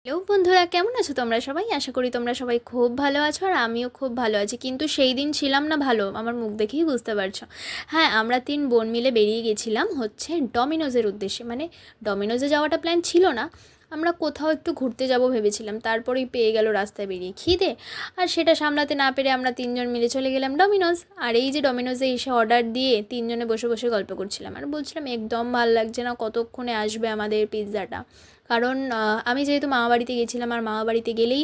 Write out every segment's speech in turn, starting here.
Hello বন্ধুরা, কেমন আছো তোমরা সবাই? আশা করি তোমরা সবাই খুব ভালো আছো আর আমিও খুব ভালো আছি। কিন্তু সেই দিন ছিলাম না ভালো, আমার মুখ দেখেই বুঝতে পারছো। হ্যাঁ, আমরা 3 বোন মিলে বেরিয়ে গেছিলাম হচ্ছে ডমিনোজের উদ্দেশ্যে। মানে ডমিনোজে যাওয়াটা প্ল্যান ছিল না, আমরা কোথাও একটু ঘুরতে যাব ভেবেছিলাম। তারপরেই পেয়ে গেল রাস্তায় বেরিয়ে খিদে, আর সেটা সামলাতে না পেরে আমরা 3জন মিলে চলে গেলাম ডমিনোজ। আর এই যে ডমিনোজে এসে অর্ডার দিয়ে 3জনে বসে বসে গল্প করছিলাম আর বলছিলাম একদম ভাল লাগছে না, কতক্ষণে আসবে আমাদের পিৎজাটা। কারণ আমি যেহেতু মামাবাড়িতে গেছিলাম, আর মামাবাড়িতে গেলেই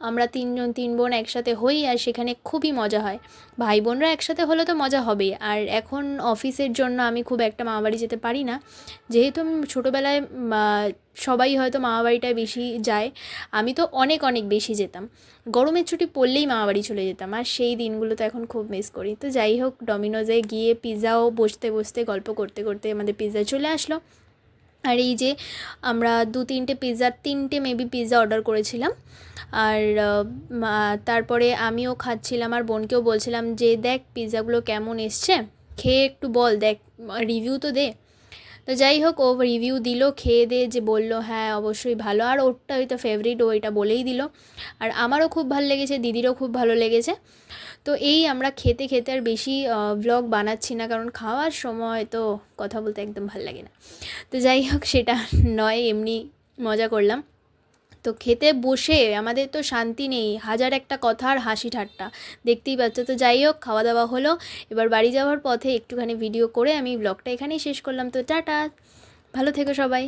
আমরা 3জন 3 বোন একসাথে হই আর সেখানে খুবই মজা হয়। ভাই বোনরা একসাথে হলে তো মজা হবেই। আর এখন অফিসের জন্য আমি খুব একটা মামাবাড়ি যেতে পারি না, যেহেতু আমি ছোটোবেলায় সবাই হয়তো মামাবাড়িটায় বেশি যায়, আমি তো অনেক অনেক বেশি যেতাম। গরমের ছুটি পড়লেই মামাবাড়ি চলে যেতাম, আর সেই দিনগুলো তো এখন খুব মিস করি। তো যাই হোক, ডমিনোজে গিয়ে পিৎজাও বসতে বসতে গল্প করতে করতে আমাদের পিৎজা চলে আসলো। আর এই যে আমরা 2-3টে পিৎজা, 3টে মেবি পিৎজা অর্ডার করেছিলাম। আর তারপরে আমিও খাচ্ছিলাম আর বোনকেও বলছিলাম যে দেখ পিৎজাগুলো কেমন এসছে, খেয়ে একটু বল, দেখ রিভিউ তো দে। তো যাই হোক, ও রিভিউ দিল, খেয়ে দিয়ে যে বলল হ্যাঁ অবশ্যই ভালো, আর ওরটা হয়তো ফেভারিট, ও এটা বলেই দিল। আর আমারও খুব ভালো লেগেছে, দিদিরও খুব ভালো লেগেছে। তো এই আমরা খেতে খেতে আর বেশি ভ্লগ বানাচ্ছি না, কারণ খাওয়ার সময় তো কথা বলতে একদম ভালো লাগে না। তো যাই হোক, সেটা নয়, এমনি মজা করলাম। তো খেতে বসে আমাদের তো শান্তি নেই, হাজার একটা কথা আর হাসি ঠাট্টা, দেখতেই পাচ্ছ। তো যাই হোক, খাওয়া দাওয়া হলো, এবার বাড়ি যাওয়ার পথে একটুখানি ভিডিও করে আমি ব্লগটা এখানেই শেষ করলাম। তো টাটা, ভালো থেকো সবাই।